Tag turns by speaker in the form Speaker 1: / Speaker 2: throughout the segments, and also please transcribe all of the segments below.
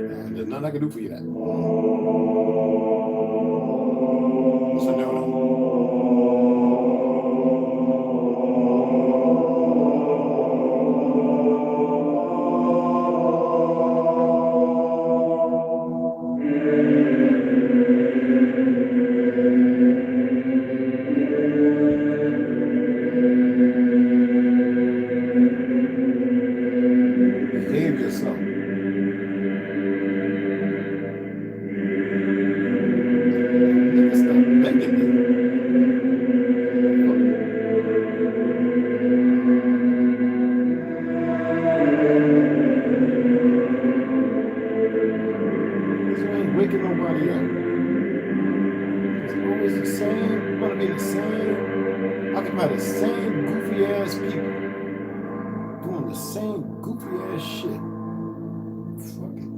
Speaker 1: There's nothing I can do for you that. It's a no-no. Behave yourself. Nigga, stop begging me. This ain't waking nobody up. It's always the same, gonna be the same. I can buy the same goofy ass people doing the same goofy ass shit. Fuck it.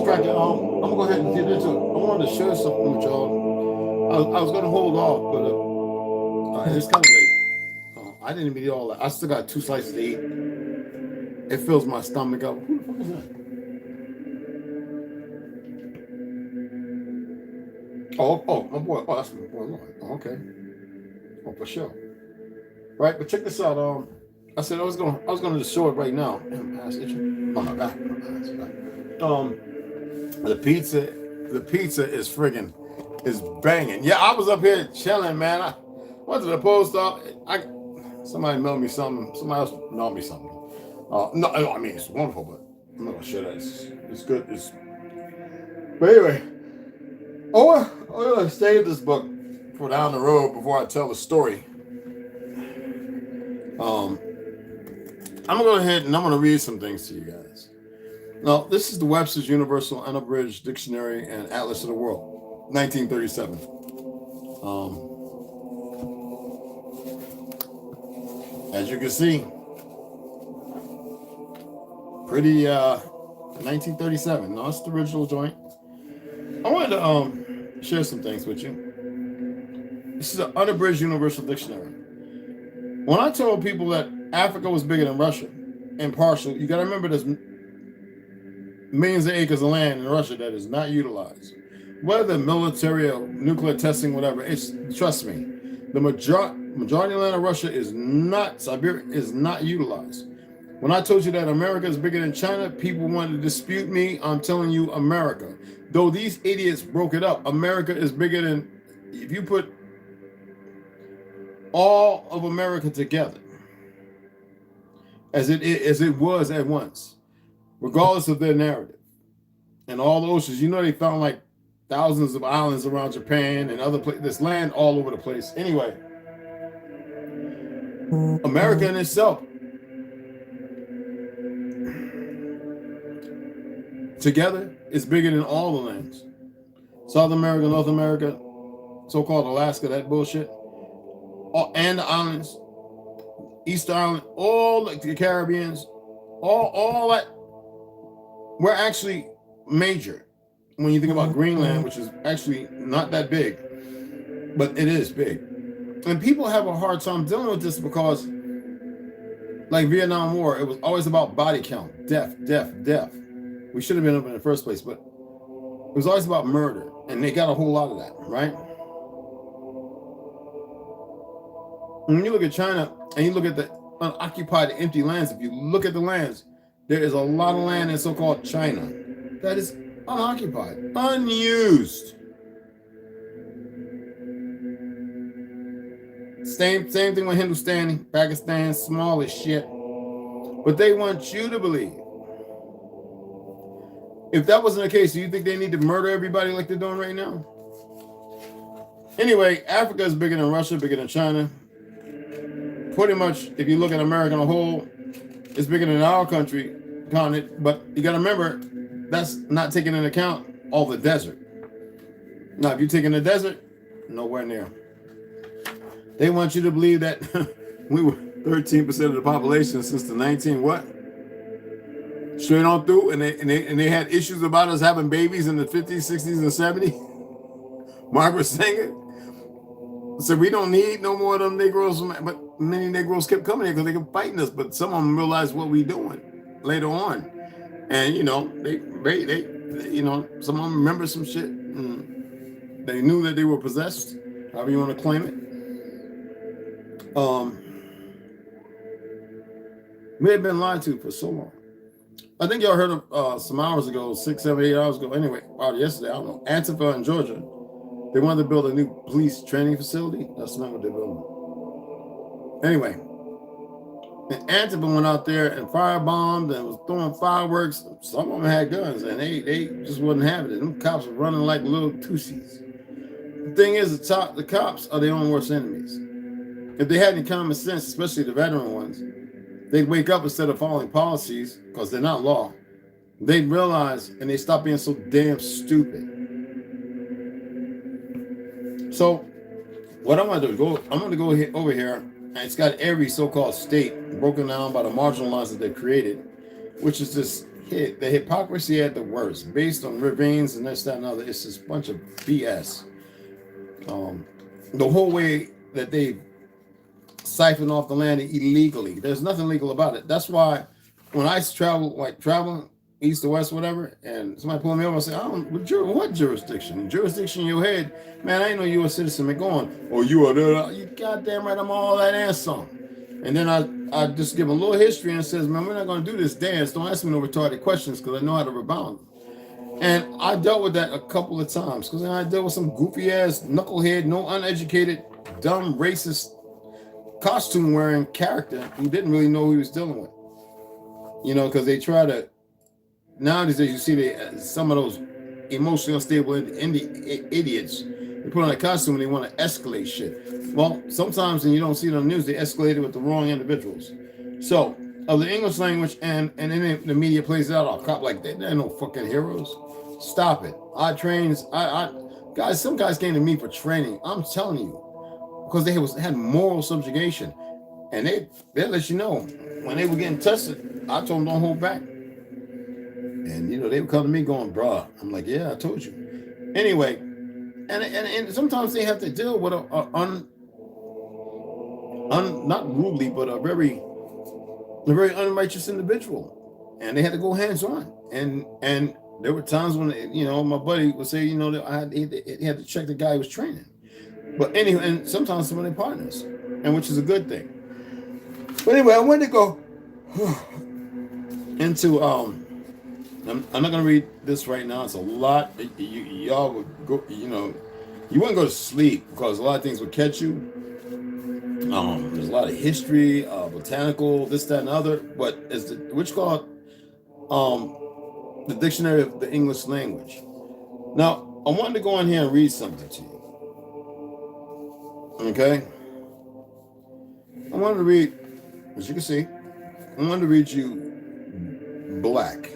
Speaker 1: I'm gonna go ahead and get into it. I wanted to share something with y'all. I was gonna hold off, but it's kind of late. I didn't even eat all that. I still got 2 slices to eat. It fills my stomach up. Who the fuck is that? Oh, my boy. Oh, that's my boy Lloyd. Oh, okay. Oh, for sure. Right, but check this out. I said I was gonna just show it right now. Damn, my ass itching. Oh, my back. The pizza is friggin' is banging. Yeah, I was up here chilling, man. I went to the post office. Somebody mailed me something. Somebody else mailed me something. No, I mean it's wonderful, but I'm not gonna share that. It's good. But anyway, I'm gonna save this book for down the road before I tell the story. I'm gonna go ahead and I'm gonna read some things to you guys. Now, this is the Webster's Universal Unabridged Dictionary and Atlas of the World, 1937. As you can see, pretty 1937. No, it's the original joint. I wanted to share some things with you. This is an unabridged Universal Dictionary. When I told people that Africa was bigger than Russia, impartial, you got to remember there's millions of acres of land in Russia that is not utilized. Whether military or nuclear testing, whatever, trust me, the majority of land of Russia is not utilized. When I told you that America is bigger than China, people wanted to dispute me. I'm telling you, America. Though these idiots broke it up, America is bigger than, if you put all of America together, as it was at once, regardless of their narrative, and all the oceans, you know, they found like thousands of islands around Japan and other places. There's land all over the place. Anyway, America in itself, together, is bigger than all the lands. South America, North America, so-called Alaska, that bullshit, and the islands, Easter Island, all like the Caribbeans, all that. We're actually major when you think about Greenland, which is actually not that big, but it is big. And people have a hard time dealing with this because, like Vietnam War, it was always about body count, death. We should have been up in the first place, but it was always about murder. And they got a whole lot of that, right? When you look at China and you look at the unoccupied empty lands, if you look at the lands, there is a lot of land in so-called China that is unoccupied, unused. Same thing with Hindustan, Pakistan, small as shit. But they want you to believe. If that wasn't the case, do you think they need to murder everybody like they're doing right now? Anyway, Africa is bigger than Russia, bigger than China. Pretty much, if you look at America as a whole, it's bigger than our country, continent. But you got to remember, that's not taking into account all the desert. Now, if you're taking the desert, nowhere near. They want you to believe that we were 13% of the population since the 19 what? Straight on through, and they had issues about us having babies in the 50s, 60s, and 70s. Margaret Sanger said we don't need no more of them Negroes, but many Negroes kept coming here because they kept fighting us. But some of them realized what we doing later on, and you know they you know, some of them remember some shit. And they knew that they were possessed, however you want to claim it. We had been lied to for so long. I think y'all heard of some hours ago, 6, 7, 8 hours ago. Anyway, yesterday, I don't know. Antifa in Georgia, they wanted to build a new police training facility. That's not what they're building. Anyway, and Antifa went out there and firebombed and was throwing fireworks. Some of them had guns, and they just wouldn't have it. Them cops were running like little tussies. The thing is, the cops are their own worst enemies. If they had any common sense, especially the veteran ones, they'd wake up instead of following policies, because they're not law. They'd realize, and they stop being so damn stupid. So, what I'm going to do, I'm going to go over here, and it's got every so-called state broken down by the marginal lines that they've created, which is just the hypocrisy at the worst, based on ravines and this, that, and other. It's just a bunch of BS. The whole way that they siphon off the land illegally. There's nothing legal about it. That's why when I travel, like traveling east to west, whatever, and somebody pull me over and say, what jurisdiction? Jurisdiction in your head, man, I ain't know you were a citizen. Man, going, oh, you are there. You goddamn right, I'm all that and some. And then I just give a little history and says, man, we're not going to do this dance. Don't ask me no retarded questions because I know how to rebound. And I dealt with that a couple of times because I dealt with some goofy ass knucklehead, no uneducated, dumb, racist, costume wearing character who didn't really know who he was dealing with. You know, because they try to, nowadays you see some of those emotionally unstable idiots, they put on a costume and they want to escalate shit. Well, sometimes when you don't see it on the news, they escalate it with the wrong individuals. So, of the English language, and then the media plays it out, I'll cop like they're no fucking heroes. Stop it. Guys, some guys came to me for training. I'm telling you. Because they had moral subjugation. And they let you know. When they were getting tested, I told them don't hold back. And, you know, they would come to me going, bruh. I'm like, yeah, I told you. Anyway, and sometimes they have to deal with not rudely, but a very unrighteous individual. And they had to go hands-on. And there were times when, you know, my buddy would say, you know, he had to check the guy he was training. But anyway, and sometimes some of their partners, and which is a good thing. But anyway, I wanted to go into I'm not gonna read this right now. It's a lot. Y'all would go, you know, you wouldn't go to sleep because a lot of things would catch you. There's a lot of history, botanical, this, that, and other. But it's which called the Dictionary of the English Language. Now, I wanted to go in here and read something to you. Okay, I wanted to read, as you can see, I wanted to read you black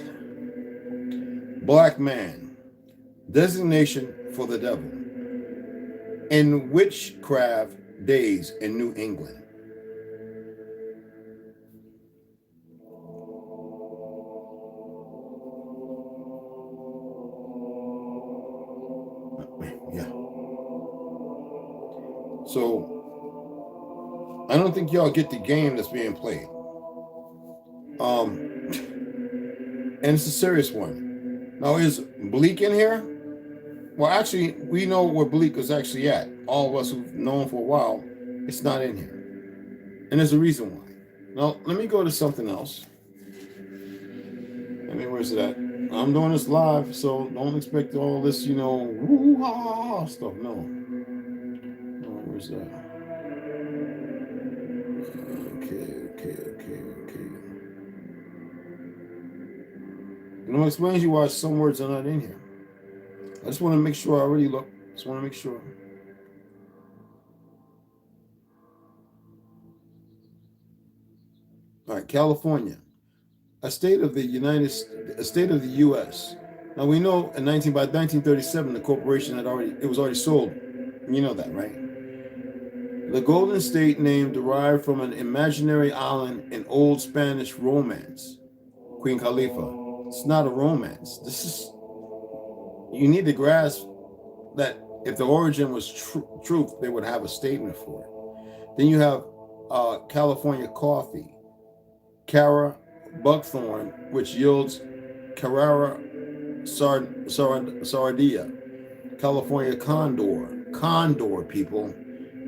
Speaker 1: man, designation for the devil, in witchcraft days in New England. Yeah. So I don't think y'all get the game that's being played. And it's a serious one. Now, is Bleak in here? Well, actually, we know where bleak is actually at. All of us who've known for a while, it's not in here. And there's a reason why. Now, let me go to something else. Where's it at? I'm doing this live, so don't expect all this, woo-ha stuff. No. Where's that? Okay. I'm going to explain to you why some words are not in here. I just want to make sure I already look. Just want to make sure. All right, California, a state of the U.S. Now we know by 1937 the corporation was already sold. You know that, right? The Golden State name derived from an imaginary island in old Spanish romance, Queen Khalifa. It's not a romance. You need to grasp that if the origin was truth, they would have a statement for it. Then you have California coffee, Cara buckthorn, which yields Carrara sardia, California condor people,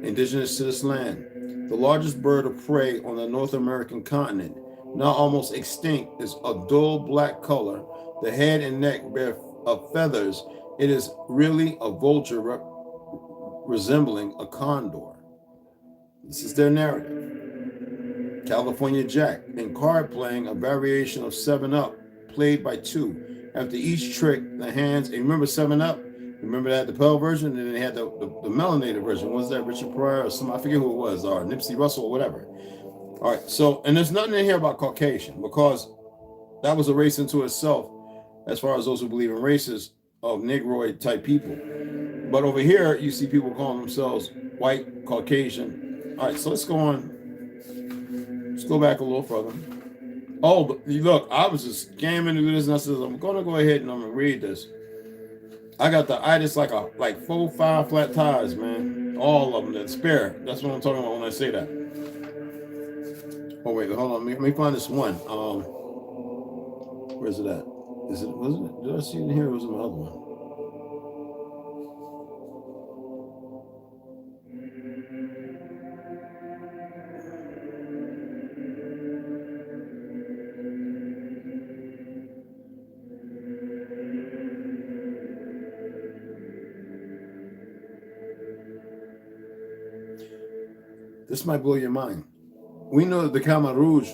Speaker 1: indigenous to this land. The largest bird of prey on the North American continent, now almost extinct, is a dull black color. The head and neck bear feathers. It is really a vulture resembling a condor. This is their narrative. California Jack, in card playing, a variation of 7-Up, played by two. After each trick, the hands, and remember 7-Up? Remember that the Pearl version, and then they had the melanated version. Was that Richard Pryor or I forget who it was, or Nipsey Russell or whatever. All right, so, and there's nothing in here about Caucasian, because that was a race into itself, as far as those who believe in races of Negroid type people. But over here, you see people calling themselves white, Caucasian. All right, so let's go on. Let's go back a little further. Oh, look, I was just scamming through this, and I said, I'm going to go ahead and I'm going to read this. I got the itis like 4-5 flat tires, man. All of them that spare. That's what I'm talking about when I say that. Oh, wait, hold on. Let me find this one. Where's it at? Did I see it in here, or was it my other one? This might blow your mind. We know that the Khmer Rouge,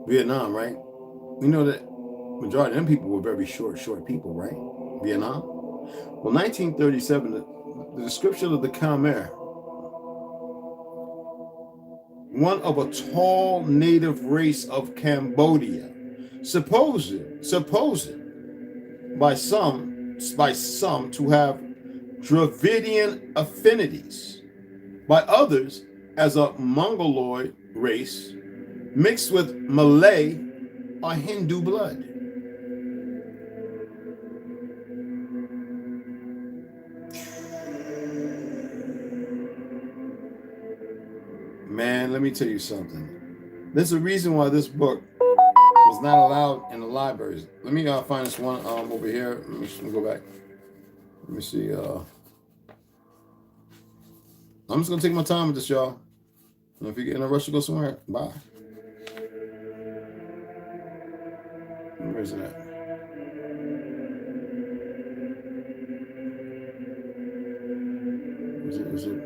Speaker 1: Vietnam, right? We know that majority of them people were very short people, right? Vietnam. Well, 1937, the description of the Khmer, one of a tall native race of Cambodia, supposed by some to have Dravidian affinities, by others as a Mongoloid race mixed with Malay or Hindu blood. Man, let me tell you something. There's a reason why this book was not allowed in the libraries. Let me find this one over here. Let me go back. Let me see. I'm just going to take my time with this, y'all. And if you get in a rush to go somewhere, bye. Where is it at? Is it?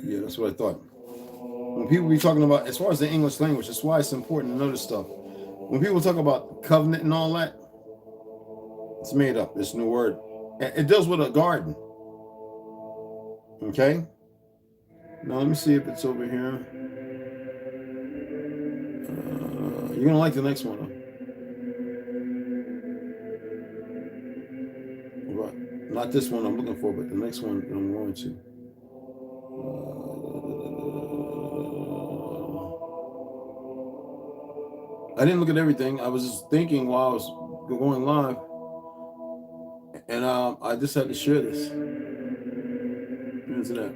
Speaker 1: Yeah, that's what I thought. When people be talking about, as far as the English language, that's why it's important to know this stuff. When people talk about covenant and all that, it's made up. This new word. It deals with a garden. Okay? Now let me see if it's over here. You're going to like the next one, though. Right. Not this one I'm looking for, but the next one I'm going to. I didn't look at everything. I was just thinking while I was going live. And I just had to share this. Where's it at?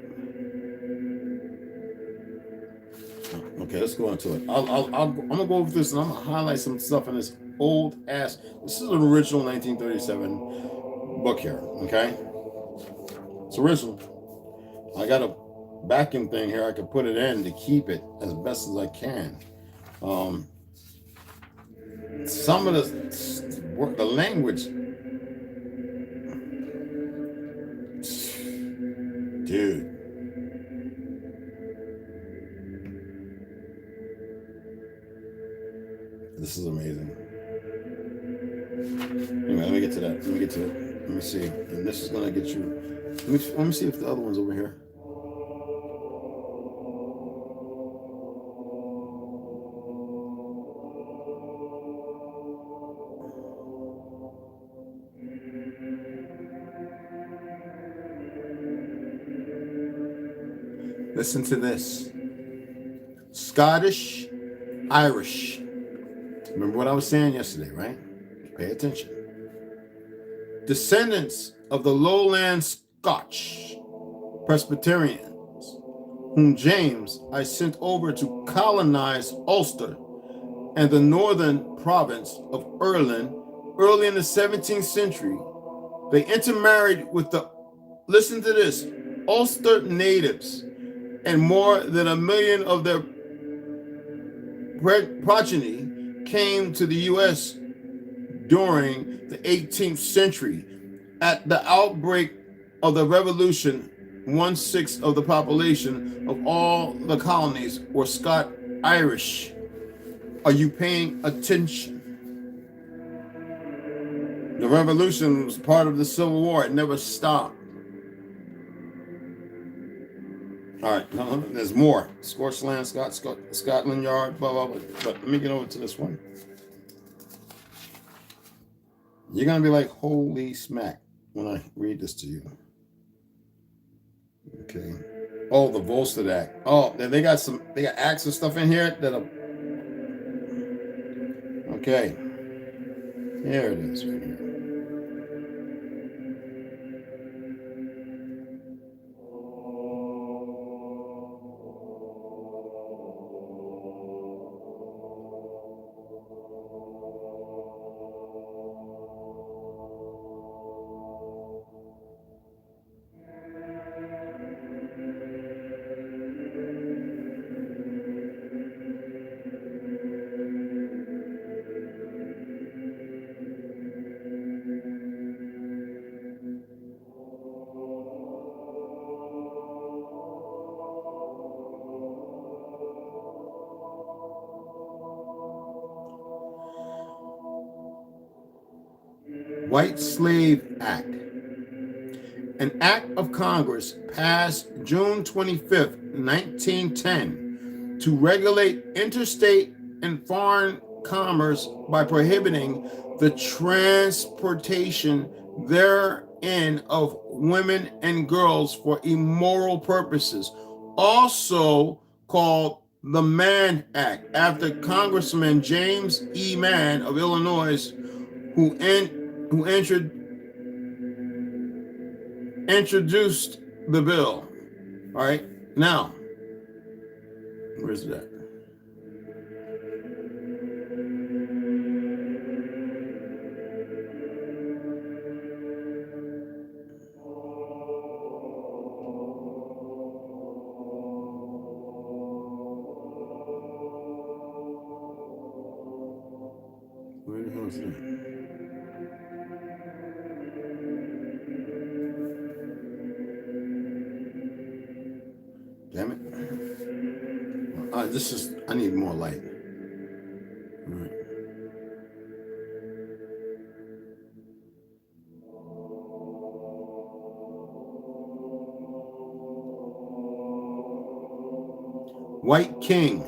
Speaker 1: Okay, let's go into it. I'm gonna go over this and I'm gonna highlight some stuff in this old ass. This is an original 1937 book here. Okay, it's original. I got a backing thing here. I could put it in to keep it as best as I can. Some of the language, dude. This is amazing. Anyway, let me get to that. Let me get to it. Let me see. And this is gonna get you. Let me see if the other one's over here. Listen to this. Scottish, Irish. Remember what I was saying yesterday, right? Pay attention. Descendants of the lowland Scotch Presbyterians, whom James I sent over to colonize Ulster and the northern province of Ireland early in the 17th century. They intermarried with the, listen to this, Ulster natives, and more than 1 million of their progeny came to the U.S. during the 18th century. At the outbreak of the Revolution, 1/6 of the population of all the colonies were Scot-Irish. Are you paying attention? The Revolution was part of the Civil War. It never stopped. All right, there's more. Scorched land, Scotland Yard, blah, blah, blah. But let me get over to this one. You're going to be like, holy smack, when I read this to you. Okay. Oh, the Volstead Act. Oh, they got acts and stuff in here that'll. Okay. Here it is right here. White Slave Act. An act of Congress passed June 25th, 1910, to regulate interstate and foreign commerce by prohibiting the transportation therein of women and girls for immoral purposes, also called the Mann Act, after Congressman James E. Mann of Illinois, who introduced the bill. All right, now, where's that? Where the hell is that? Damn it. I need more light. All right. White King,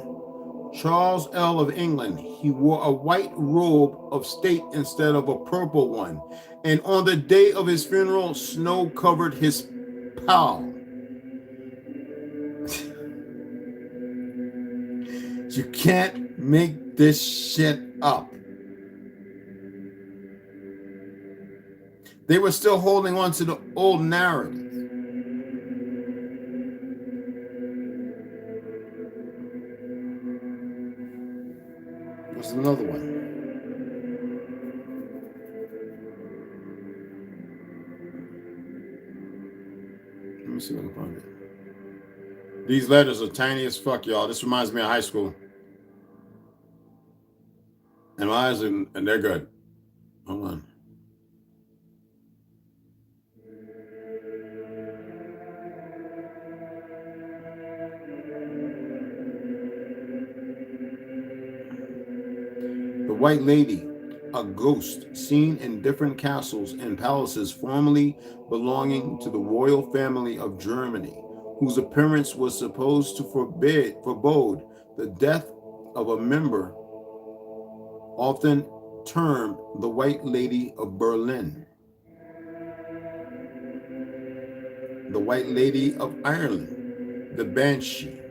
Speaker 1: Charles L. of England. He wore a white robe of state instead of a purple one. And on the day of his funeral, snow covered his pall. You can't make this shit up. They were still holding on to the old narrative. There's another one. me see if I can find it. These letters are tiny as fuck, y'all. This reminds me of high school. And my eyes are, and they're good. Hold on. The White Lady, a ghost seen in different castles and palaces formerly belonging to the royal family of Germany, whose appearance was supposed to forebode the death of a member, often termed the White Lady of Berlin, the White Lady of Ireland, the Banshee.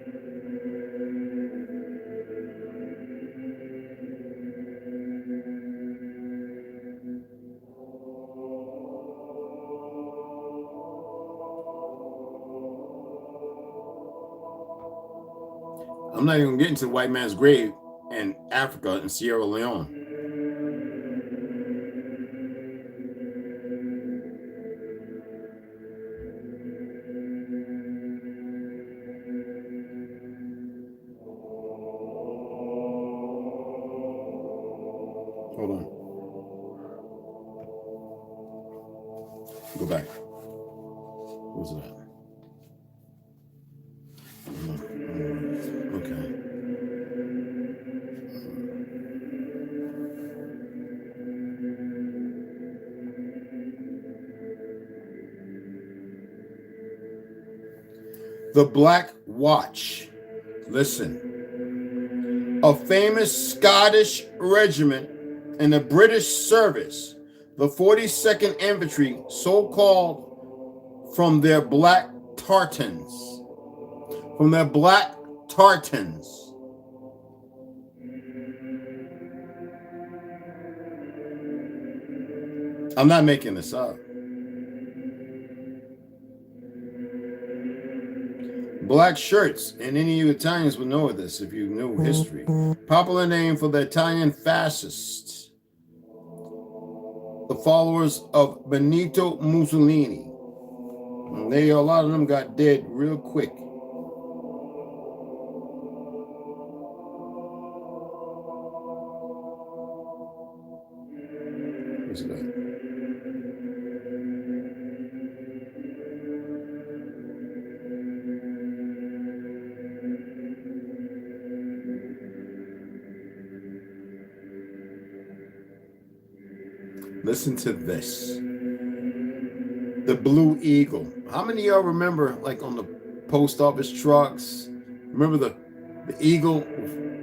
Speaker 1: I'm not even getting to the white man's grave in Africa and Sierra Leone. Hold on. Go back. What's that? Okay. The Black Watch. Listen. A famous Scottish regiment in the British service, the 42nd Infantry, so-called from their black tartans. From their black tartans. I'm not making this up. Black shirts, and any of you Italians would know this if you knew history. Popular name for the Italian fascists, the followers of Benito Mussolini. And a lot of them got dead real quick. What's that? Listen to this. The Blue Eagle. How many of y'all remember, like on the post office trucks? Remember the eagle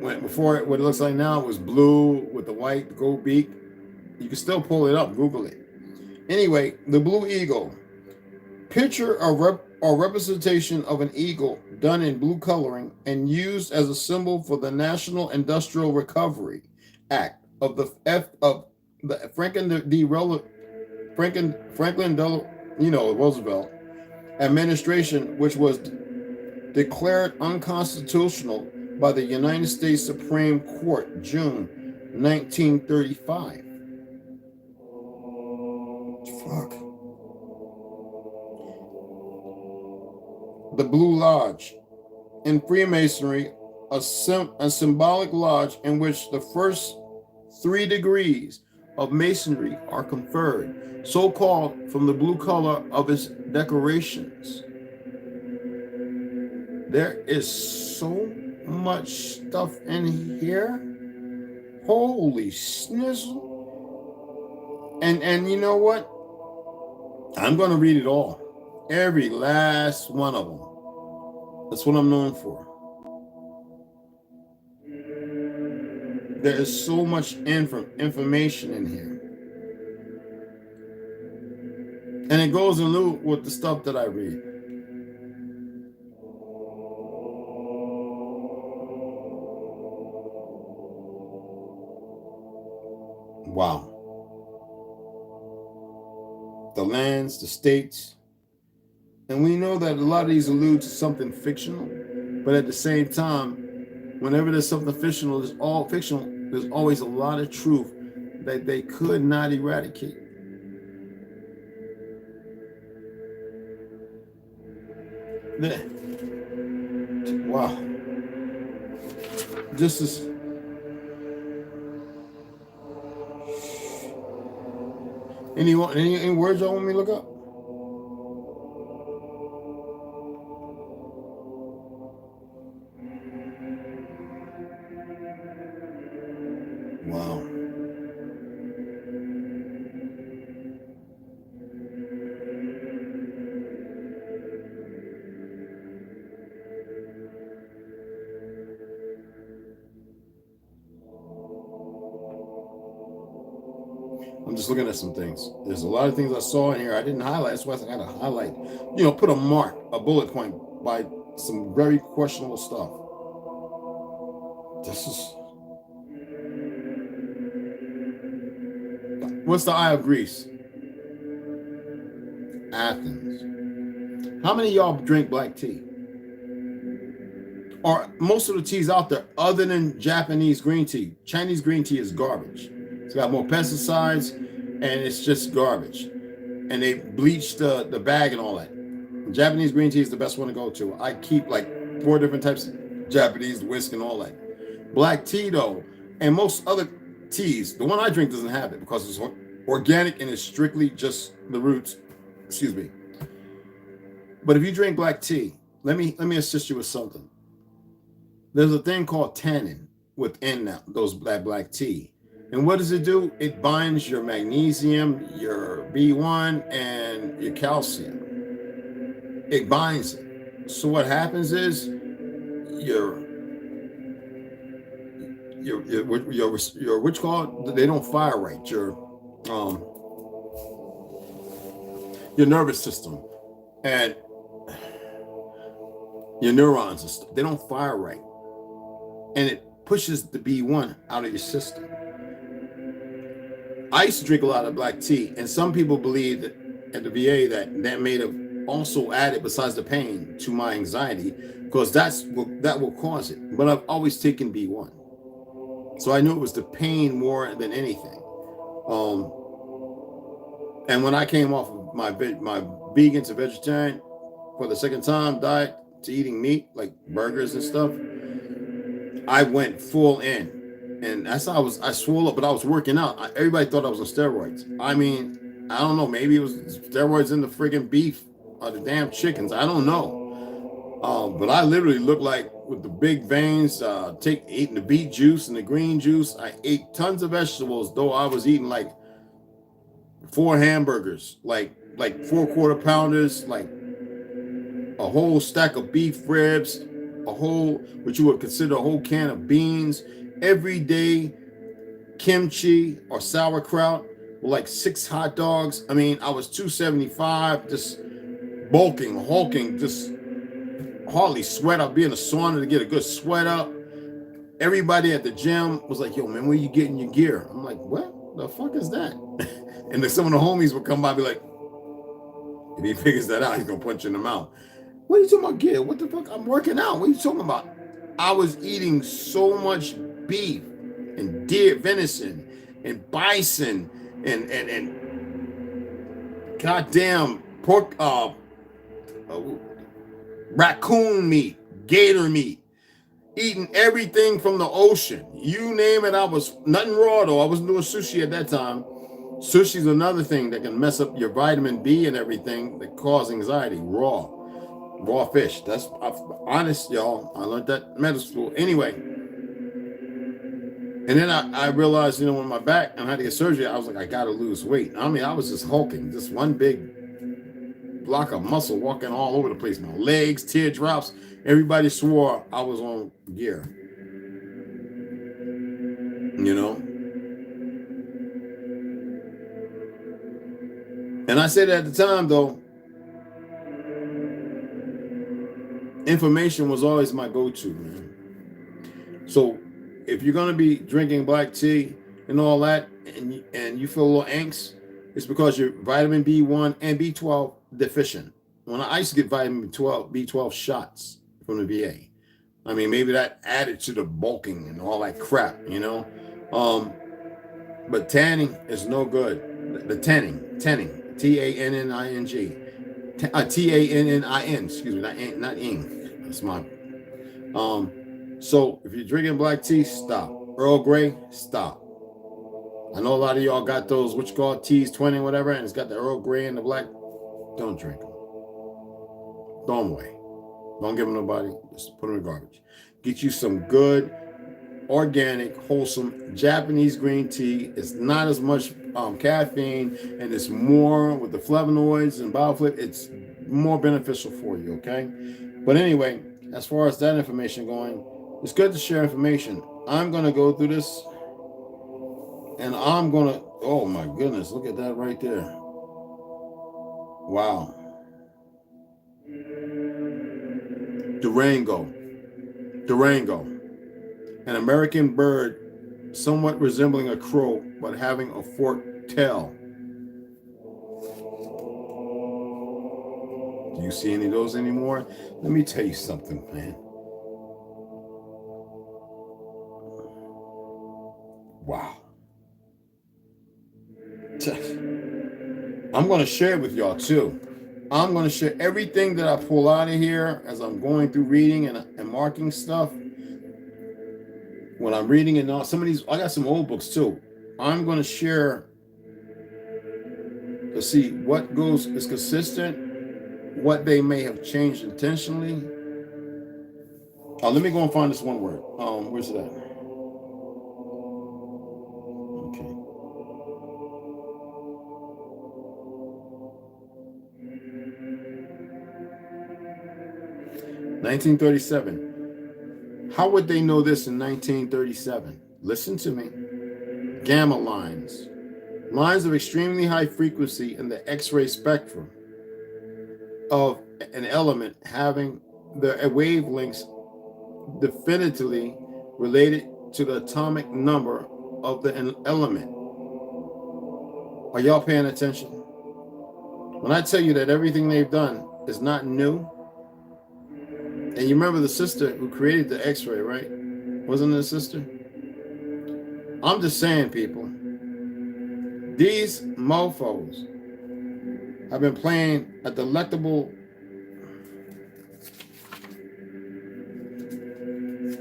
Speaker 1: went before it, what it looks like now, was blue with the white gold beak. You can still pull it up, Google it. Anyway, the Blue Eagle. Picture a representation of an eagle done in blue coloring and used as a symbol for the National Industrial Recovery Act of the Franklin Roosevelt administration, which was declared unconstitutional by the United States Supreme Court, June 1935. Fuck. The Blue Lodge. In Freemasonry, a symbolic lodge in which the first 3 degrees of masonry are conferred, so called from the blue color of its decorations. There is so much stuff in here. Holy snizzle. And you know what? I'm going to read it all. Every last one of them. That's what I'm known for. There is so much information in here. And it goes in lieu with the stuff that I read. Wow. The lands, the states. And we know that a lot of these allude to something fictional. But at the same time, whenever there's something fictional, there's always a lot of truth that they could not eradicate. Wow. This is any words y'all want me to look up? Wow. I'm just looking at some things. There's a lot of things I saw in here I didn't highlight. That's why I got to highlight. You know, put a mark, a bullet point by some very questionable stuff. This is. What's the Eye of Greece? Athens. How many of y'all drink black tea? Or most of the teas out there, other than Japanese green tea, Chinese green tea is garbage. It's got more pesticides, and it's just garbage. And they bleach the bag and all that. Japanese green tea is the best one to go to. I keep like 4 different types of Japanese whisk and all that. Black tea though, and most other teas, the one I drink doesn't have it because it's organic and it's strictly just the roots. Excuse me. But if you drink black tea, let me assist you with something. There's a thing called tannin within that black tea. And what does it do? It binds your magnesium, your B1, and your calcium. It binds it. So what happens is your what you call it? They don't fire right. Your nervous system and your neurons, they don't fire right. And it pushes the B1 out of your system. I used to drink a lot of black tea, and some people believe that at the VA that may have also added, besides the pain, to my anxiety, because that will cause it. But I've always taken B1, so I knew it was the pain more than anything. And when I came off of my vegan to vegetarian for the second time diet to eating meat like burgers and stuff, I went full in. And that's how I swole up, but I was working out. Everybody thought I was on steroids. I mean, I don't know. Maybe it was steroids in the friggin' beef or the damn chickens. I don't know. But I literally looked like with the big veins, eating the beet juice and the green juice. I ate tons of vegetables, though I was eating like 4 hamburgers, like 4 quarter pounders, like a whole stack of beef ribs, what you would consider a whole can of beans. Every day, kimchi or sauerkraut, like 6 hot dogs. I mean, I was 275, just hulking, just hardly sweat. I'd be in a sauna to get a good sweat up. Everybody at the gym was like, yo, man, where you getting your gear? I'm like, what the fuck is that? And then some of the homies would come by and be like, if he figures that out, he's going to punch you in the mouth. What are you talking about gear? What the fuck? I'm working out. What are you talking about? I was eating so much beef and deer venison and bison and goddamn pork, raccoon meat, gator meat, eating everything from the ocean. You name it. I was nothing raw though. I wasn't doing sushi at that time. Sushi's another thing that can mess up your vitamin B and everything that cause anxiety. Raw fish. That's honest, y'all. I learned that in medical school. Anyway, and then I realized, when my back and I had to get surgery, I was like, I got to lose weight. I mean, I was just hulking, just one big block of muscle walking all over the place. My legs, teardrops. Everybody swore I was on gear. And I said at the time, though, information was always my go-to, man. So if you're going to be drinking black tea and all that, and you feel a little angst, it's because you're vitamin B1 and B12 deficient. When I used to get vitamin B12 shots from the VA. I mean, maybe that added to the bulking and all that crap, But tanning is no good. The tanning, Tanning. Tannin, excuse me, not ing. That's my. So if you're drinking black tea, stop. Earl Grey, stop. I know a lot of y'all got those, what you call teas, 20, whatever, and it's got the Earl Grey and the black. Don't drink them. Throw them away. Don't give them to nobody. Just put them in the garbage. Get you some good, organic, wholesome Japanese green tea. It's not as much caffeine, and it's more with the flavonoids and bioflavonoids. It's more beneficial for you, okay? But anyway, as far as that information going, it's good to share information. I'm going to go through this, and I'm going to, oh my goodness, look at that right there. Wow. Durango, an American bird somewhat resembling a crow, but having a forked tail. Do you see any of those anymore? Let me tell you something, man. Wow. I'm going to share it with y'all too. I'm going to share everything that I pull out of here as I'm going through reading and marking stuff. When I'm reading and all, some of these, I got some old books too. I'm going to share to see what is consistent, what they may have changed intentionally. Let me go and find this one word. Where's it at? Okay. 1937. How would they know this in 1937? Listen to me. Gamma lines. Lines of extremely high frequency in the X-ray spectrum of an element having the wavelengths definitively related to the atomic number of the element. Are y'all paying attention? When I tell you that everything they've done is not new, and you remember the sister who created the X-ray, right? Wasn't it a sister? I'm just saying, people, these mofos have been playing a delectable,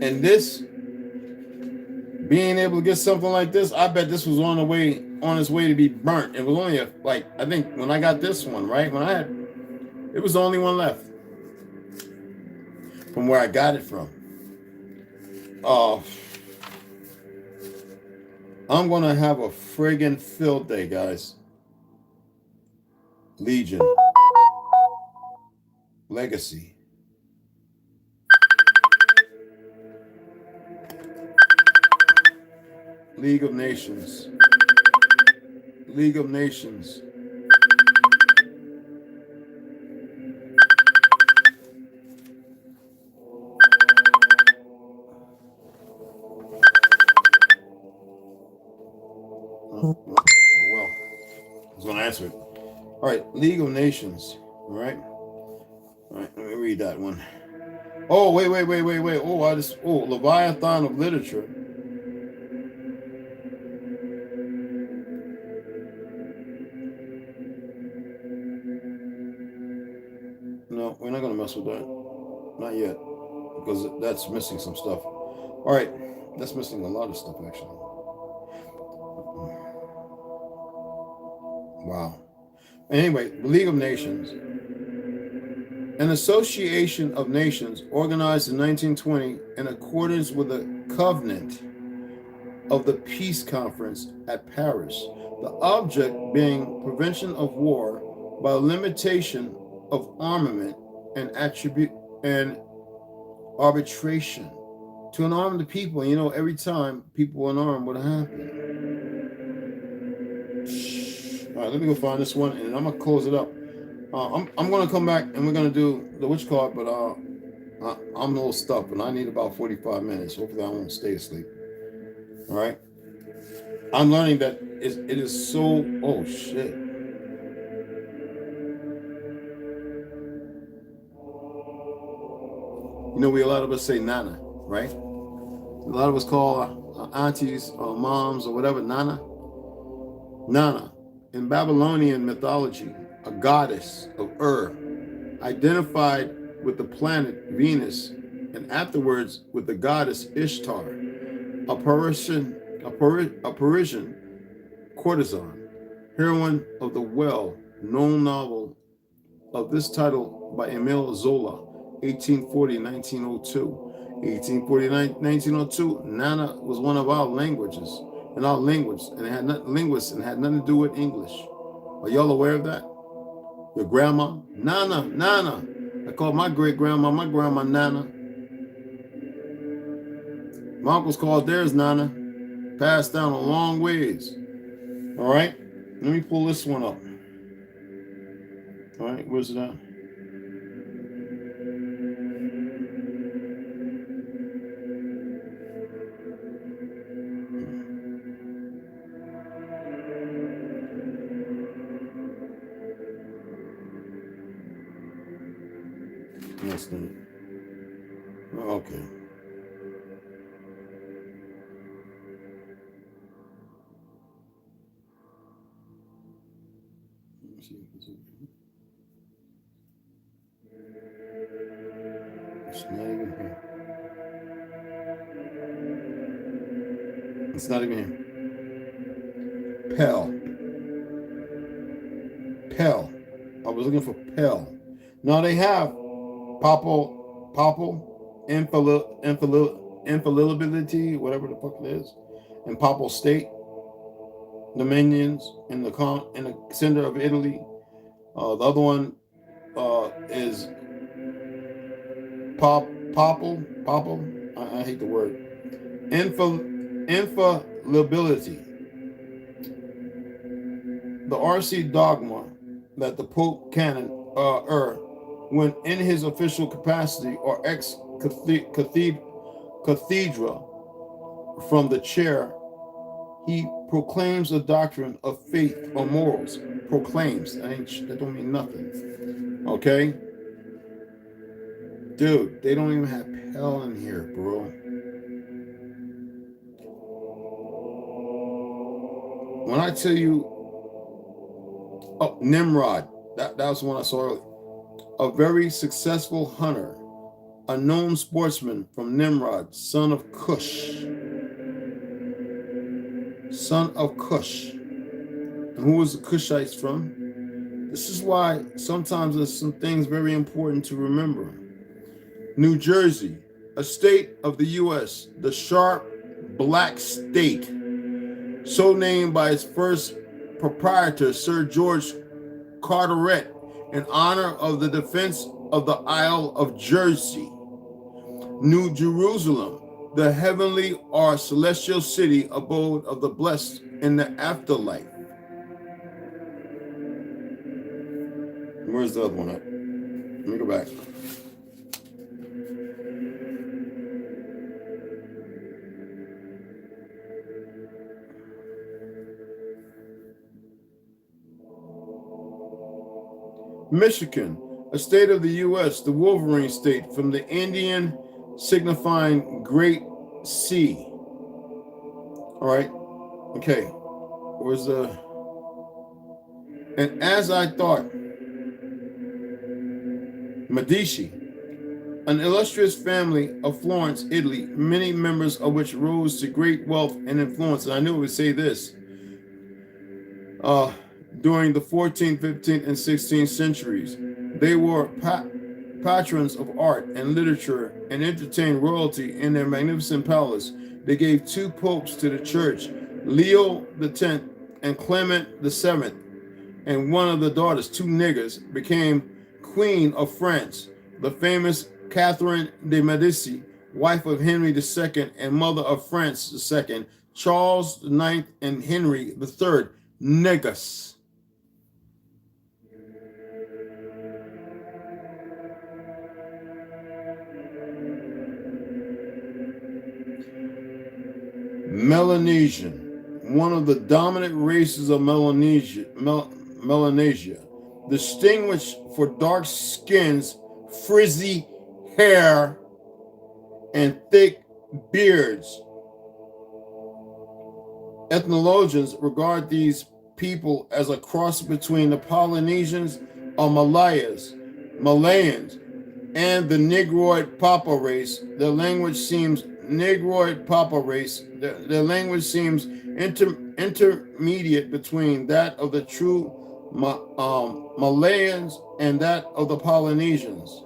Speaker 1: and this being able to get something like this, I bet this was on its way to be burnt. It was only I think when I got this one, right? It was the only one left from where I got it from. I'm going to have a friggin' field day, guys. Legion. Legacy. League of Nations. League of Nations. Well, I was going to answer it. All right, League of Nations. All right, let me read that one. Oh, wait. Oh, Leviathan of Literature. No, we're not going to mess with that. Not yet, because that's missing some stuff. All right, that's missing a lot of stuff, actually. Wow. Anyway, the League of Nations, an association of nations organized in 1920 in accordance with the covenant of the Peace Conference at Paris, the object being prevention of war by limitation of armament and arbitration to unarm the people. You know, every time people unarmed, what happened? All right, let me go find this one, and I'm gonna close it up. I'm gonna come back and we're gonna do the witch card, but I'm a little stuck, and I need about 45 minutes. Hopefully, I won't stay asleep. All right. I'm learning that it is so. Oh shit. You know, a lot of us say Nana, right? A lot of us call aunties or moms or whatever Nana. Nana, in Babylonian mythology, a goddess of Ur, identified with the planet Venus and afterwards with the goddess Ishtar, a Parisian courtesan, heroine of the well-known novel of this title by Emile Zola, 1840-1902. 1849-1902, Nana was one of our languages, and our language, and it had linguists, and had nothing to do with English. Are y'all aware of that? Your grandma, Nana, Nana. I called my great grandma, Nana. My uncles called theirs Nana. Passed down a long ways. All right, let me pull this one up. All right, where's it at? That's not it. Okay. Let me see if it's over here. It's not even here. It's not even here. Pell. I was looking for Pell. Now they have papal infallibility, whatever the fuck it is, and papal state dominions in the center of Italy. The other one is papal. I hate the word. Infallibility. The RC dogma that the Pope canon when in his official capacity or ex cathedra from the chair, he proclaims a doctrine of faith or morals. Proclaims. That don't mean nothing. Okay? Dude, they don't even have hell in here, bro. When I tell you, oh, Nimrod, that was the one I saw earlier. A very successful hunter, a known sportsman from Nimrod, son of Cush. And who was the Cushites from? This is why sometimes there's some things very important to remember. New Jersey, a state of the U.S., the sharp black state, so named by its first proprietor, Sir George Carteret, in honor of the defense of the Isle of Jersey. New Jerusalem, the heavenly or celestial city, abode of the blessed in the afterlife. Where's the other one at? Let me go back. Michigan, a state of the U.S., the Wolverine state, from the Indian signifying Great Sea. All right. Okay. Where's the... And as I thought, Medici, an illustrious family of Florence, Italy, many members of which rose to great wealth and influence. And I knew it would say this. During the 14th, 15th, and 16th centuries, they were patrons of art and literature and entertained royalty in their magnificent palace. They gave 2 popes to the church, Leo X and Clement VII, and one of the daughters, 2 niggers, became Queen of France. The famous Catherine de Medici, wife of Henry II and mother of France II, Charles IX and Henry III, niggas. Melanesian, one of the dominant races of Melanesia, distinguished for dark skins, frizzy hair, and thick beards. Ethnologians regard these people as a cross between the Polynesians or Malayas, Malayans, and the Negroid Papa race. Their language seems Negroid Papa race. Their language seems intermediate between that of the true Malayans and that of the Polynesians.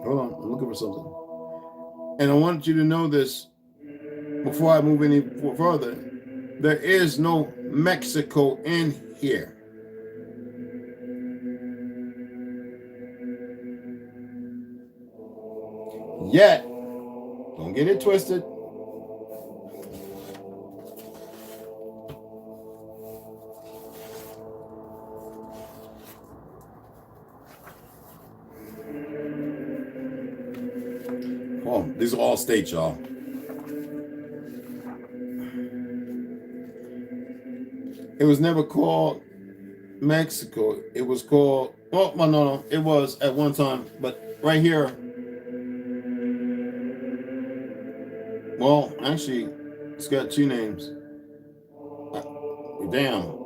Speaker 1: Hold on, I'm looking for something. And I want you to know this before I move any further. There is no Mexico in here. Yet, don't get it twisted. Oh, these are all states, y'all. It was never called Mexico. It was called, well, no. It was at one time, but right here, well, actually, it's got two names. Damn,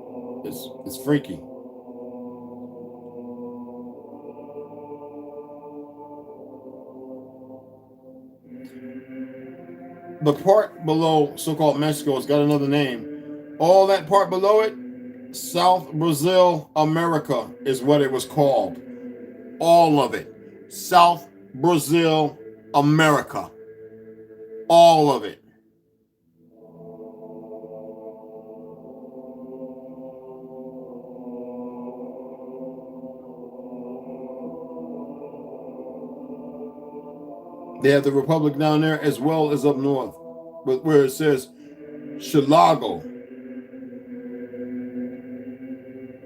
Speaker 1: it's freaky. The part below so-called Mexico has got another name. All that part below it, South Brazil America is what it was called. All of it. South Brazil America. All of it. They have the Republic down there as well as up north, where it says Chicago.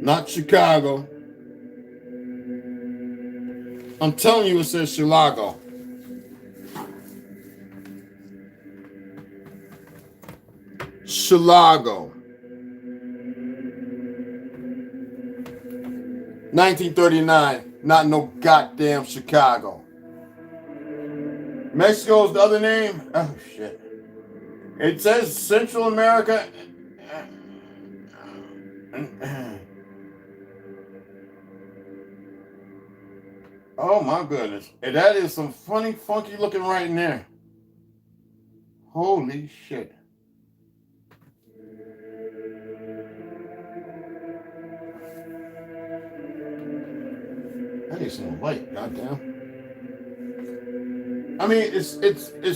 Speaker 1: Not Chicago. I'm telling you, it says Chicago. Chicago. 1939. Not no goddamn Chicago. Mexico's the other name. Oh, shit. It says Central America. Oh, my goodness. And that is some funny, funky looking writing there. Holy shit. I need some light, goddamn. I mean, it's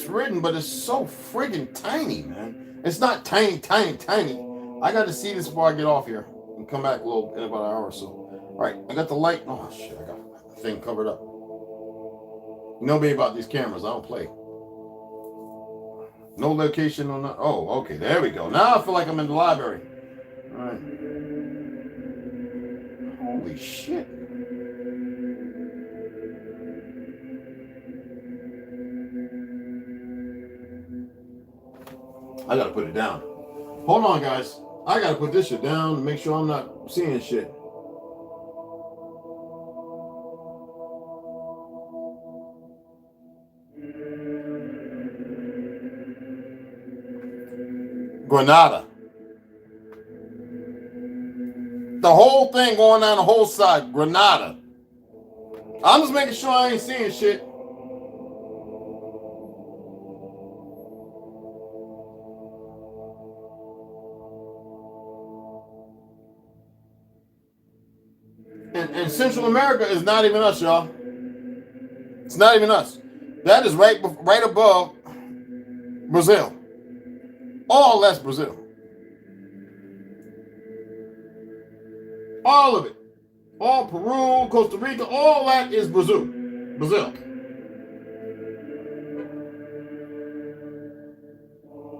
Speaker 1: written, but it's so friggin' tiny, man. It's not tiny. I got to see this before I get off here and come back in about an hour or so. All right, I got the light. Oh shit, I got the thing covered up. You know me about these cameras. I don't play. No location on that. Oh, okay, there we go. Now I feel like I'm in the library. All right. Holy shit. I gotta put it down. Hold on, guys. I gotta put this shit down to make sure I'm not seeing shit. Grenada. The whole thing going down the whole side. Grenada. I'm just making sure I ain't seeing shit. And Central America is not even us, y'all. It's not even us. That is right above Brazil. All that's Brazil. All of it. All Peru, Costa Rica, all that is Brazil.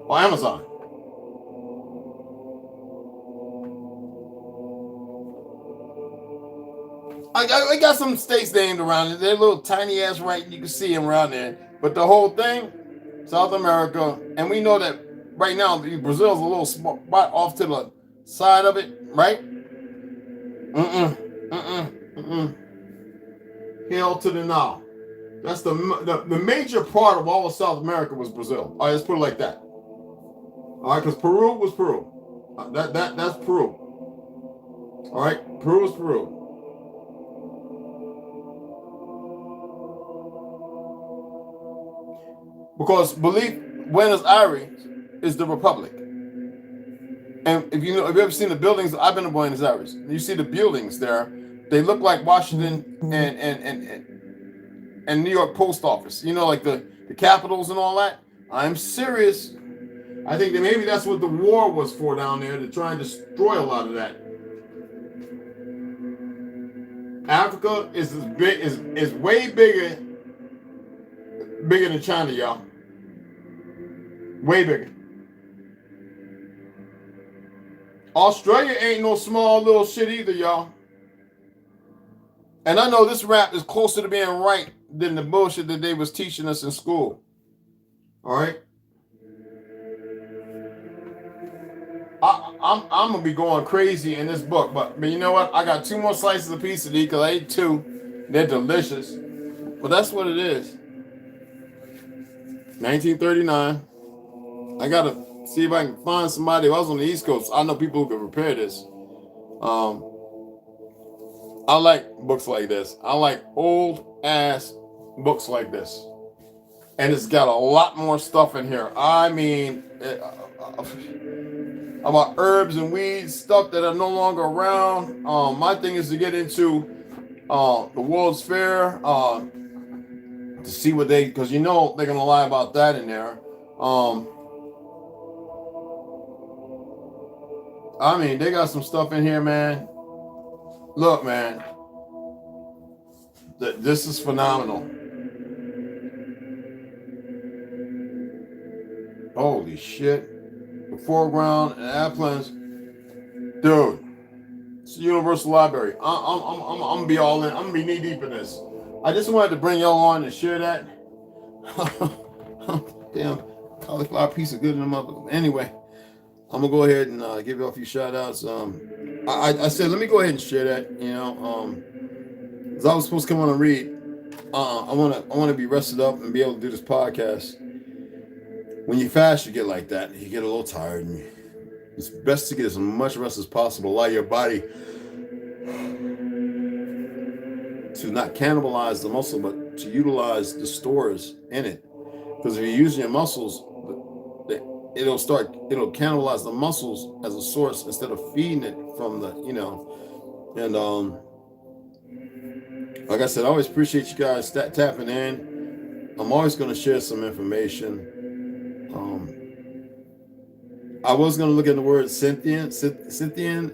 Speaker 1: Or Amazon. I got some states named around it. They're little tiny ass right. You can see them around there. But the whole thing, South America, and we know that right now Brazil's a little spot off to the side of it, right? Hell to the now. That's the major part of all of South America was Brazil. All right, let's put it like that. All right, because Peru was Peru. That's Peru. All right, Peru was Peru. Because Buenos Aires is the republic. And if you've ever seen the buildings, I've been to Buenos Aires. You see the buildings there, they look like Washington and New York post office. Like the capitals and all that. I'm serious. I think that maybe that's what the war was for down there, to try and destroy a lot of that. Africa is way bigger than China, y'all. Way bigger. Australia ain't no small little shit either, y'all. And I know this rap is closer to being right than the bullshit that they was teaching us in school. All right? I'm gonna be going crazy in this book, but you know what? I got 2 more slices of pizza to eat because I ate 2. They're delicious. But that's what it is. 1939. I gotta see if I can find somebody who was on the East Coast. I know people who can repair this. I like books like this. I like old ass books like this. And it's got a lot more stuff in here. I mean, about herbs and weeds, stuff that are no longer around. My thing is to get into the World's Fair to see what because they're gonna lie about that in there. I mean, they got some stuff in here, man. Look, man, this is phenomenal. Holy shit. The foreground and applins. Dude, it's the Universal Library. I'm gonna be all in. I'm gonna be knee deep in this. I just wanted to bring y'all on and share that. Damn, cauliflower piece of good in the mother. Anyway, I'm gonna go ahead and give y'all a few shout outs. I said let me go ahead and share that. As I was supposed to come on and read. I wanna be rested up and be able to do this podcast. When you fast, you get like that. You get a little tired. And it's best to get as much rest as possible. Allow your body to not cannibalize the muscle, but to utilize the stores in it. Because if you're using your muscles, it'll cannibalize the muscles as a source instead of feeding it from the, And like I said, I always appreciate you guys tapping in. I'm always going to share some information. I was going to look at the word Scythian,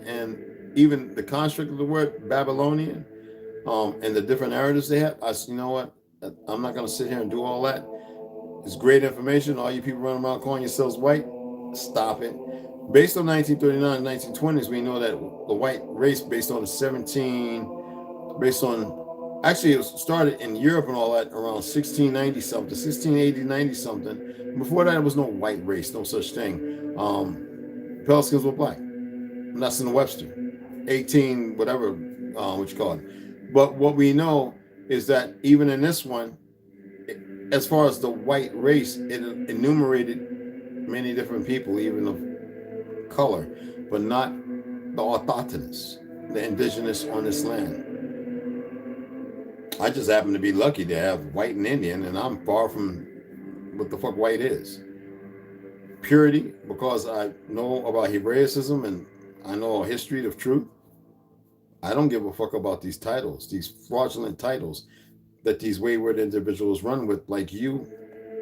Speaker 1: and even the construct of the word Babylonian, and the different narratives they have. You know what? I'm not going to sit here and do all that. It's great information. All you people running around calling yourselves white, stop it. Based on 1939 and 1920s, we know that the white race, actually it was started in Europe and all that around 1690 something, 1680, 90 something. Before that, there was no white race, no such thing. Pelicans were black. That's in the Webster, 18 whatever, what you call it. But what we know is that even in this one, as far as the white race, it enumerated many different people, even of color, but not the autochthonous, the indigenous on this land. I just happen to be lucky to have white and Indian, and I'm far from what the fuck white is. Purity, because I know about Hebraicism and I know a history of truth. I don't give a fuck about these titles, these fraudulent titles that these wayward individuals run with, like you.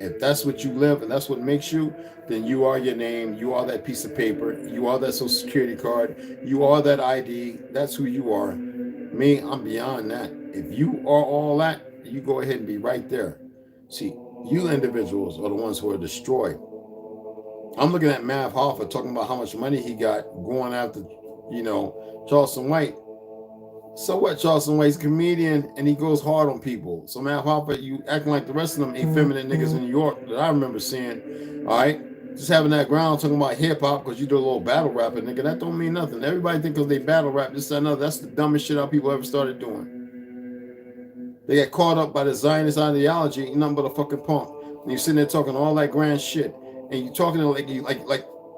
Speaker 1: If that's what you live and that's what makes you, then you are your name, you are that piece of paper, you are that social security card, you are that ID, that's who you are. Me, I'm beyond that. If you are all that, you go ahead and be right there. See, you individuals are the ones who are destroyed. I'm looking at Mav Hoffa talking about how much money he got going after, Charleston White. So what? Charleston White's a comedian and he goes hard on people. So Mav Hoffa, you acting like the rest of them effeminate niggas in New York that I remember seeing. All right, just having that ground talking about hip hop because you do a little battle rapping, nigga. That don't mean nothing. Everybody think because they battle rap this and another. That's the dumbest shit our people ever started doing. They get caught up by the Zionist ideology, ain't nothing but a fucking punk. And you're sitting there talking all that grand shit, and you're talking like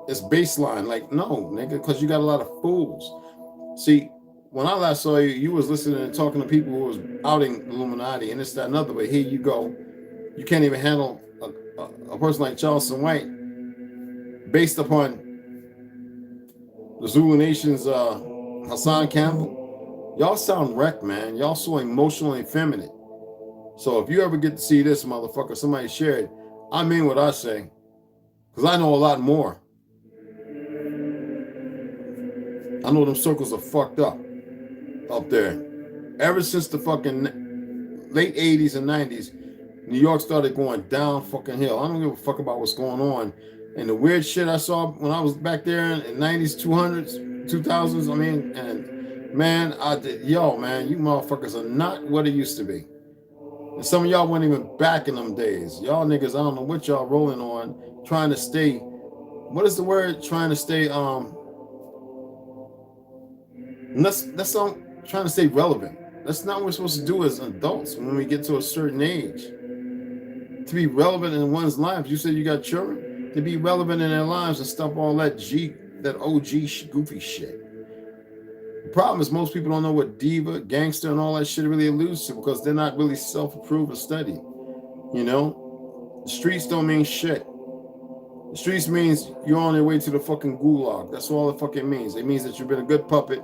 Speaker 1: it's baseline. Like, no, nigga, because you got a lot of fools. See, when I last saw you, you was listening and talking to people who was outing Illuminati and this, that, and other. But here you go, you can't even handle a person like Charleston White, based upon the Zulu Nation's Hassan Campbell, y'all sound wrecked, man. Y'all so emotionally effeminate. So if you ever get to see this motherfucker, somebody share it, I mean what I say. Because I know a lot more. I know them circles are fucked up there. Ever since the fucking late 80s and 90s, New York started going down fucking hill. I don't give a fuck about what's going on. And the weird shit I saw when I was back there in the 90s, 200s, 2000s, I mean, and man, yo, man, you motherfuckers are not what it used to be. And some of y'all weren't even back in them days. Y'all niggas, I don't know what y'all rolling on, trying to stay, what is the word? Trying to stay, that's trying to stay relevant. That's not what we're supposed to do as adults when we get to a certain age. To be relevant in one's lives, you said you got children, to be relevant in their lives and stop all that OG goofy shit. The problem is most people don't know what diva, gangster, and all that shit really alludes to because they're not really self-approved or studied. You know, the streets don't mean shit. The streets means you're on your way to the fucking gulag. That's all it fucking means. It means that you've been a good puppet.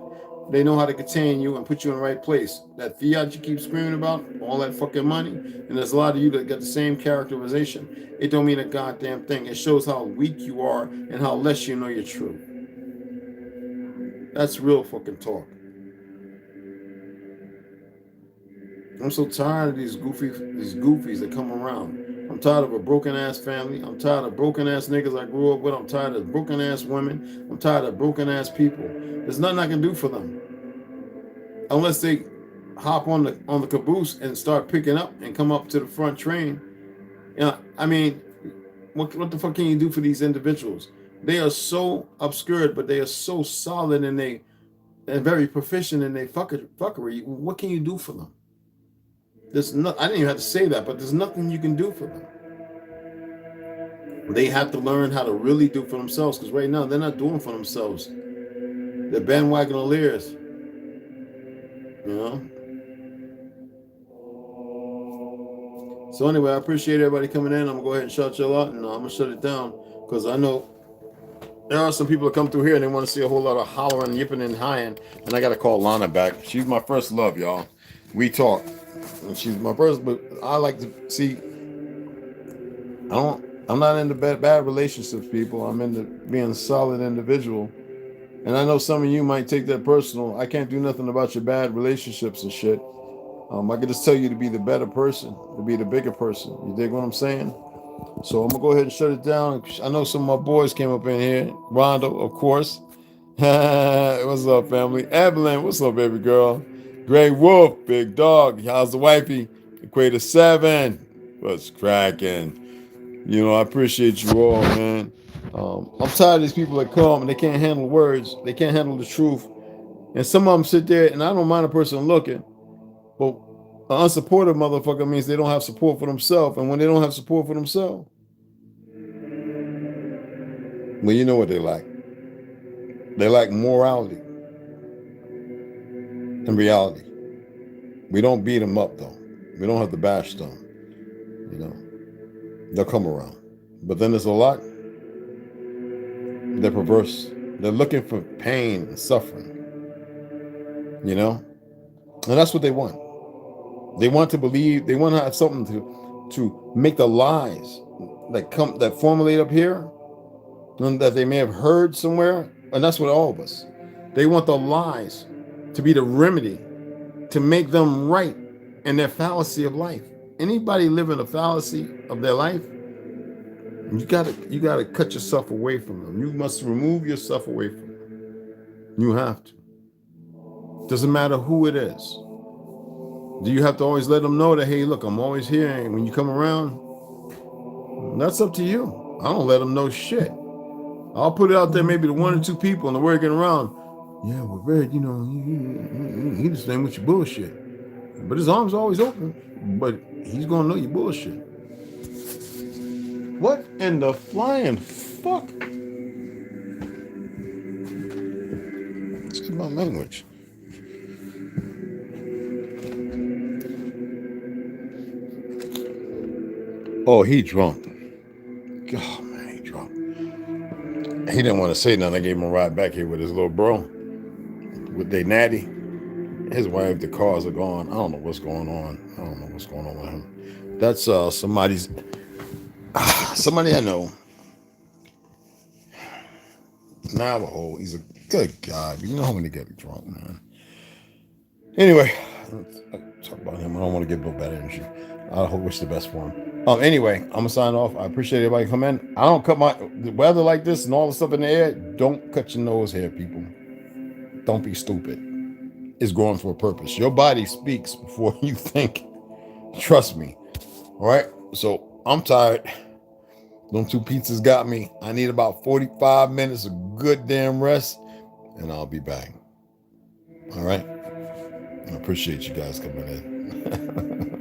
Speaker 1: They know how to contain you and put you in the right place. That fiat you keep screaming about, all that fucking money, and there's a lot of you that got the same characterization. It don't mean a goddamn thing. It shows how weak you are and how less you know your truth. That's real fucking talk. I'm so tired of these goofies that come around. I'm tired of a broken ass family. I'm tired of broken ass niggas I grew up with. I'm tired of broken ass women. I'm tired of broken ass people. There's nothing I can do for them unless they hop on the caboose and start picking up and come up to the front train. I mean, what the fuck can you do for these individuals? They are so obscured, but they are so solid and very proficient in their fuckery. What can you do for them? There's no, I didn't even have to say that, but there's nothing you can do for them. They have to learn how to really do for themselves, because right now they're not doing for themselves. They're bandwagoners, you know. So anyway, I appreciate everybody coming in. I'm gonna go ahead and shout y'all out, and I'm gonna shut it down because I know there are some people that come through here and they want to see a whole lot of hollering, yipping, and highin', and I gotta call Lana back. She's my first love, y'all. We talk, and she's my first. But I like to see. I'm not into bad relationships, people. I'm into being a solid individual. And I know some of you might take that personal. I can't do nothing about your bad relationships and shit. I can just tell you to be the better person, to be the bigger person. You dig what I'm saying? So I'm gonna go ahead and shut it down. I know some of my boys came up in here. Rondo, of course. What's up, family? Evelyn, what's up, baby girl? Grey Wolf, big dog. How's the wifey? Equator 7. What's cracking? You know, I appreciate you all, man. I'm tired of these people that come and they can't handle words. They can't handle the truth. And some of them sit there, and I don't mind a person looking, but an unsupportive motherfucker means they don't have support for themselves. And when they don't have support for themselves, well, you know what they lack. They lack morality and reality. We don't beat them up, though. We don't have to bash them. You know, they'll come around. But then there's a lot. They're perverse. They're looking for pain and suffering. You know, and that's what they want. They want to believe. They want to have something to make the lies that formulate up here, and that they may have heard somewhere. And that's what all of us. They want the lies to be the remedy to make them right in their fallacy of life. Anybody living a fallacy of their life, you gotta cut yourself away from them. You must remove yourself away from them. You have to. Doesn't matter who it is. Do you have to always let them know that, hey, look, I'm always here, and when you come around, that's up to you. I don't let them know shit. I'll put it out there, maybe to one or two people, and the word getting around. Yeah, well, Red, you know, he the same with your bullshit. But his arms are always open. But he's gonna know your bullshit. What in the flying fuck? Excuse my language. Oh, he drunk. Oh, man, he drunk. He didn't want to say nothing. I gave him a ride back here with his little bro, with their natty. His wife, the cars are gone. I don't know what's going on. I don't know what's going on with him. That's somebody I know. Navajo. He's a good guy. But you know how many get drunk, man. Anyway, I'll talk about him. I don't want to give no bad energy. I wish the best for him. Anyway, I'm gonna sign off. I appreciate everybody coming in. I don't cut the weather like this and all the stuff in the air. Don't cut your nose here, people. Don't be stupid. It's growing for a purpose. Your body speaks before you think. Trust me. All right. So I'm tired. Them 2 pizzas got me. I need about 45 minutes of good damn rest, and I'll be back. All right. I appreciate you guys coming in.